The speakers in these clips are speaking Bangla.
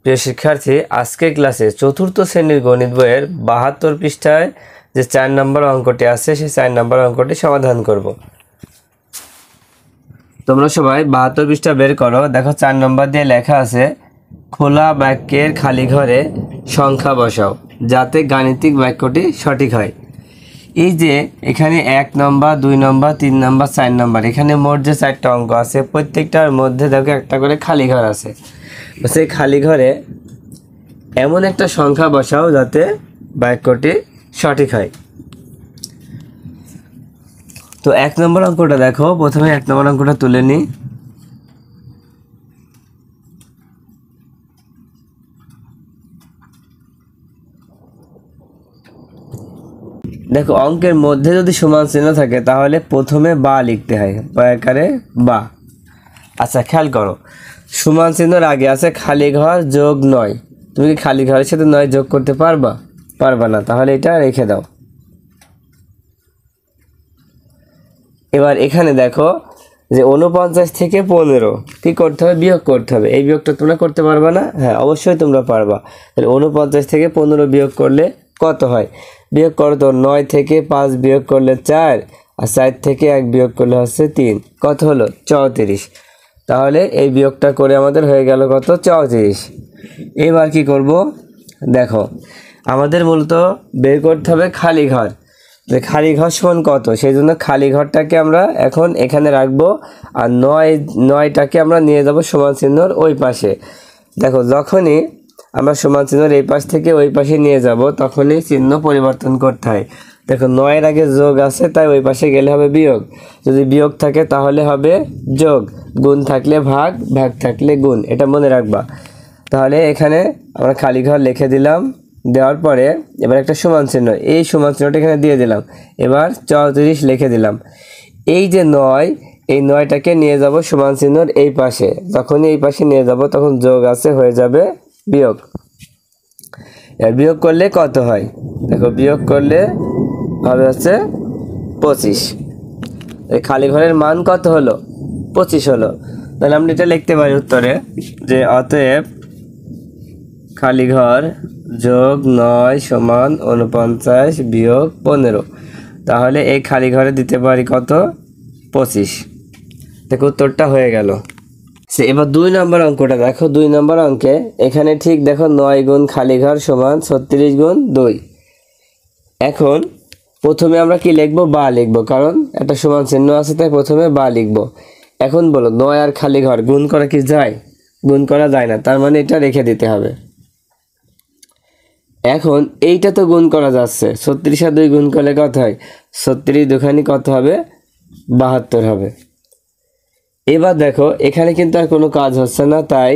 প্রিয় শিক্ষার্থী, আজকের ক্লাসে চতুর্থ শ্রেণীর গণিত বইয়ের 72 পৃষ্ঠায় যে 4 নম্বর অঙ্কটি আছে সেই 4 নম্বর অঙ্কটি সমাধান করব। তোমরা সবাই 72 পৃষ্ঠা বের করো। দেখো 4 নম্বর দিয়ে লেখা আছে, খোলা বাক্যের খালি ঘরে সংখ্যা বসাও যাতে গাণিতিক বাক্যটি সঠিক হয়। এই যে এখানে 1 নম্বর, 2 নম্বর, 3 নম্বর, 4 নম্বর, এখানে মোট যে 4টা অঙ্ক আছে প্রত্যেকটার মধ্যে দেখো একটা করে খালি ঘর আছে। সেই খালি ঘরে এমন একটা সংখ্যা বসাও যাতে বাক্যটি সঠিক হয়। তো 1 নম্বর অঙ্কটা দেখো, প্রথমে 1 নম্বর অঙ্কটা তুলে নিই। দেখো অঙ্কের মধ্যে যদি সমান চিহ্ন থাকে তাহলে প্রথমে বা লিখতে হয়, আকারে বা। আচ্ছা খেয়াল করো, সমান চিহ্নের আগে আছে খালি ঘর যোগ 9। তুমি কি খালি ঘরের সাথে 9 যোগ করতে পারবা? পারবা না, তাহলে এটা রেখে দাও। এবার এখানে দেখো যে 49 থেকে 15 কি করতে হবে? বিয়োগ করতে হবে। এই বিয়োগটা তোমরা করতে পারবা না? হ্যাঁ অবশ্যই তোমরা পারবা। তাহলে 49 থেকে 15 বিয়োগ করলে কত হয়? বিয়োগ করো তো, 9 থেকে 5 বিয়োগ করলে 4, আর 4 থেকে 1 বিয়োগ করলে হচ্ছে 3। কত হলো? 34। তাহলে এই বিয়োগটা করে আমাদের হয়ে গেল কত? 34। এবার কি করব? দেখো আমাদের মূলত বের করতে হবে খালি ঘর। যে খালি ঘর সমান কত, সেই জন্য খালি ঘরটাকে আমরা এখন এখানে রাখবো, আর 9টাকে আমরা নিয়ে যাব সমান চিহ্নর ওই পাশে। দেখো যখনই আমরা সমান চিহ্নর এই পাশ থেকে ওই পাশে নিয়ে যাব তখনই চিহ্ন পরিবর্তন করতে হয়। দেখো 9-এর আগে যোগ আছে, তাই ওই পাশে গেলে হবে বিয়োগ। যদি বিয়োগ থাকে তাহলে হবে যোগ, গুণ থাকলে ভাগ, ভাগ থাকলে গুণ, এটা মনে রাখবা। তাহলে এখানে আমরা খালি ঘর লিখে দিলাম। দেওয়ার পরে এবার একটা সমান চিহ্ন, এই সমান চিহ্নটা এখানে দিয়ে দিলাম। এবার 34 লিখে দিলাম। এই যে 9, এই 9টাকে নিয়ে যাব সমান চিহ্নর এই পাশে। যখনই এই পাশে নিয়ে যাব তখন যোগ আছে, হয়ে যাবে বিয়োগ। এর বিয়োগ করলে কত হয়? দেখো বিয়োগ করলে হবে হচ্ছে 25। এই খালি ঘরের মান কত হলো? 25 হলো। তাহলে আমরা এটা লিখতে পারি উত্তরে যে অতএব খালি ঘর যোগ 9 সমান 49 বিয়োগ 15। তাহলে এই খালি ঘরে দিতে পারি কত? 25। দেখো উত্তরটা হয়ে গেল। এবার 2 নম্বর অঙ্কটা দেখো। 2 নম্বর অঙ্কে এখানে ঠিক দেখো 9 গুণ খালি ঘর সমান 36 গুণ 2। এখন প্রথমে আমরা কি লিখবো? বা লিখবো, কারণ একটা সমান চিহ্ন আছে তাই প্রথমে বা লিখবো। এখন বলো 9 আর খালি ঘর গুণ করা কি যায়? গুণ করা যায় না, তার মানে এটা রেখে দিতে হবে। এখন এইটা তো গুণ করা যাচ্ছে, 36 আর 2 গুণ করলে কত হয়? 36 দুখানি কত হবে? 72 হবে। এবার দেখো এখানে কিন্তু আর কোনো কাজ হচ্ছে না, তাই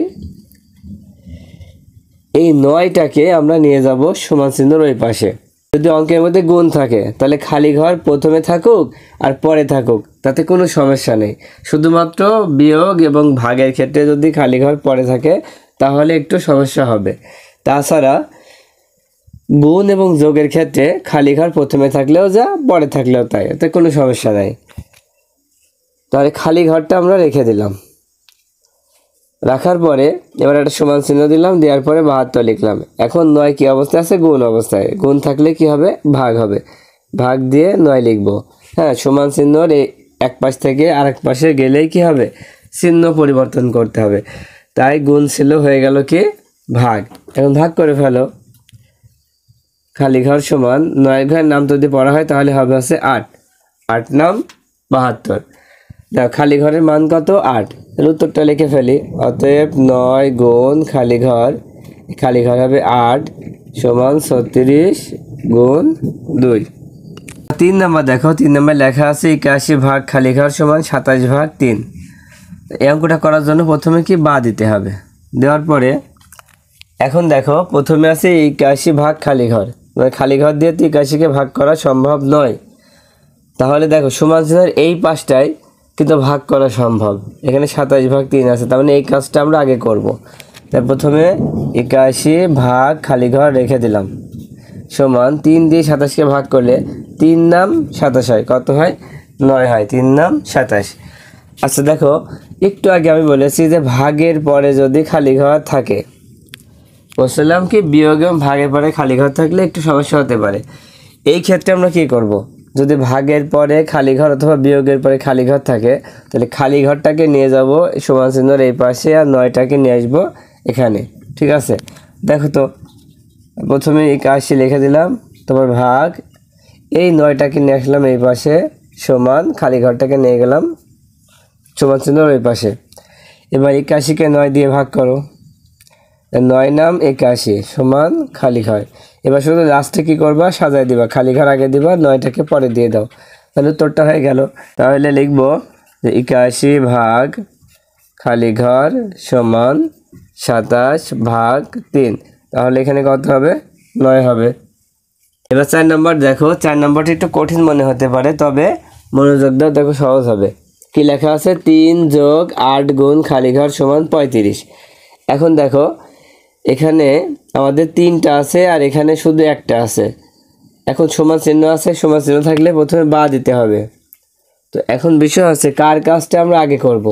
এই 9টাকে আমরা নিয়ে যাব সমান চিহ্নর ওই পাশে। যদি অঙ্কের মধ্যে গুণ থাকে তাহলে খালি ঘর প্রথমে থাকুক আর পরে থাকুক, তাতে কোনো সমস্যা নেই। শুধুমাত্র বিয়োগ এবং ভাগের ক্ষেত্রে যদি খালি ঘর পরে থাকে তাহলে একটু সমস্যা হবে। তাছাড়া গুণ এবং যোগের ক্ষেত্রে খালি ঘর প্রথমে থাকলেও যা, পরে থাকলেও তাই, এতে কোনো সমস্যা নাই। তাহলে খালি ঘরটা আমরা রেখে দিলাম। রাখার পরে এবার একটা সমান চিহ্ন দিলাম, দেওয়ার পরে 72 লিখলাম। এখন 9 কি অবস্থায় আছে? গুণ অবস্থায়। গুণ থাকলে কি হবে? ভাগ হবে। ভাগ দিয়ে 9 লিখবো। হ্যাঁ, সমান চিহ্নর এক পাশ থেকে আরেক পাশে গেলেই কি হবে? চিহ্ন পরিবর্তন করতে হবে। তাই গুণ ছিল, হয়ে গেল কি? ভাগ। এখন ভাগ করে ফেলো। খালি ঘর সমান 9 ঘরের নাম যদি পড়া হয় তাহলে হবে হচ্ছে 8। 8 নাম 72। দেখো খালি ঘরের মান কত? 8। এর উত্তরটা লিখে ফেলি। অতএব 9 গুণ খালি ঘর, খালি ঘর হবে 8 সমান 36 গুণ 2। 3 নম্বর দেখো, 3 নম্বর লেখা আছে 81 ভাগ খালি ঘর সমান 27 ভাগ 3। এই অঙ্কটা করার জন্য প্রথমে কি? বা দিতে হবে। দেওয়ার পরে এখন দেখো প্রথমে আছে 81 ভাগ খালি ঘর, মানে খালি ঘর দিয়ে 81কে ভাগ করা সম্ভব নয়। তাহলে দেখো সমান চিহ্নের এই পাশটায় কিন্তু ভাগ করা সম্ভব। এখানে 27 ভাগ 3 আছে, তার মানে এই কাজটা আমরা আগে করব। তাই প্রথমে 81 ভাগ খালি ঘর রেখে দিলাম সমান 3 দিয়ে 27কে ভাগ করলে 3 নাম 27 হয়। কত হয়? 9 হয়। 3 নাম 27। আচ্ছা দেখো একটু আগে আমি বলেছি যে ভাগের পরে যদি খালি ঘর থাকে বলছিলাম কি বিয়োগ এবং ভাগের পরে খালি ঘর থাকলে একটু সমস্যা হতে পারে। এই ক্ষেত্রে আমরা কি করব, যদি ভাগের পরে খালি ঘর অথবা বিয়োগের পরে খালি ঘর থাকে তাহলে খালি ঘরটাকে নিয়ে যাব সমান চিহ্নের এই পাশে আর 9টাকে নিয়ে আসবো এখানে। ঠিক আছে, দেখো তো প্রথমে 81 লিখে দিলাম, তোমার ভাগ এই 9টাকে নিয়ে আসলাম এই পাশে সমান খালি ঘরটাকে নিয়ে গেলাম সমান চিহ্নের ওই পাশে। এবার 81কে 9 দিয়ে ভাগ করো, 9 নাম 81 সমান খালি ঘর। এবার শুধু লাস্টে কী করবা, সাজায় দিবা, খালি ঘর আগে দিবা, 9টাকে পরে দিয়ে দাও, তাহলে উত্তরটা হয়ে গেল। তাহলে লিখব যে 81 ভাগ খালি ঘর সমান 27 ভাগ 3, তাহলে এখানে কত হবে, 9 হবে। এবার 4 নম্বর দেখো, 4 নম্বরটি একটু কঠিন মনে হতে পারে, তবে মনোযোগ দাও, দেখো সহজ হবে। কি লেখা আছে, 3 যোগ 8 গুণ খালি ঘর সমান 35। এখন দেখো এখানে আমাদের 3টা আছে আর এখানে শুধু একটা আছে। এখন সমান চিহ্ন আছে, সমান চিহ্ন থাকলে প্রথমে বা দিতে হবে। তো এখন বিষয় হচ্ছে কার কাজটা আমরা আগে করব।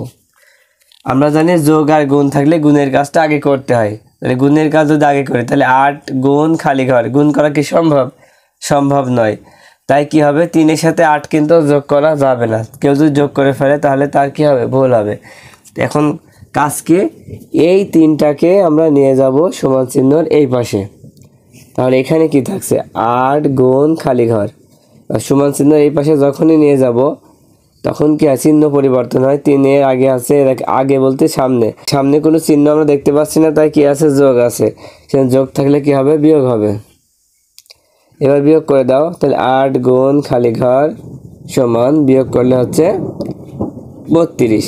আমরা জানি যোগ আর গুণ থাকলে গুণের কাজটা আগে করতে হয়, তাহলে গুণের কাজ যদি আগে করি তাহলে 8 গুণ খালি ঘর, গুণ করা কি সম্ভব, সম্ভব নয়। তাই কি হবে, 3-এর সাথে 8 কিন্তু যোগ করা যাবে না, কেউ যদি যোগ করে ফেলে তাহলে তার কি হবে, ভুল হবে। এখন কাজকে এই 3টাকে আমরা নিয়ে যাব সমান চিহ্নর এই পাশে, তাহলে এখানে কি থাকছে, 8 গুণ খালি ঘর সমান চিহ্ন এই পাশে যখনই নিয়ে যাব তখন কি চিহ্ন পরিবর্তন হয়, 3-এর আগে আছে, আগে বলতে সামনে, সামনে কোনো চিহ্ন আমরা দেখতে পাচ্ছি না, তাই কি আছে, যোগ আছে, সেখানে যোগ থাকলে কি হবে, বিয়োগ হবে। এবার বিয়োগ করে দাও, তাহলে 8 গুণ খালি ঘর সমান বিয়োগ করলে হচ্ছে 32।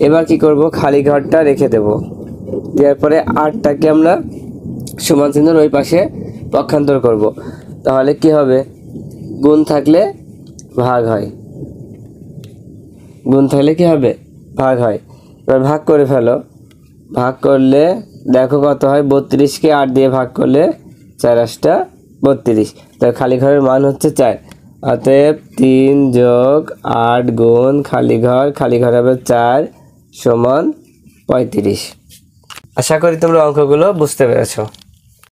এবার কি করব, খালি ঘরটা রেখে দেব, দেওয়ার পরে 8টাকে আমরা সমান চিহ্নের ওই পাশে পক্ষান্তর করব, তাহলে কি হবে, গুণ থাকলে ভাগ হয়, গুণ থাকলে কি হবে, ভাগ হয়। এবার ভাগ করে ফেলো, ভাগ করলে দেখো কত হয়, 32কে 8 দিয়ে ভাগ করলে 4 8 32, তাই খালি ঘরের মান হচ্ছে 4। অতএব 3 যোগ 8 গুণ খালি ঘর হবে 4 সমান 35। আশা করি তোমরা অঙ্কগুলো বুঝতে পেরেছো।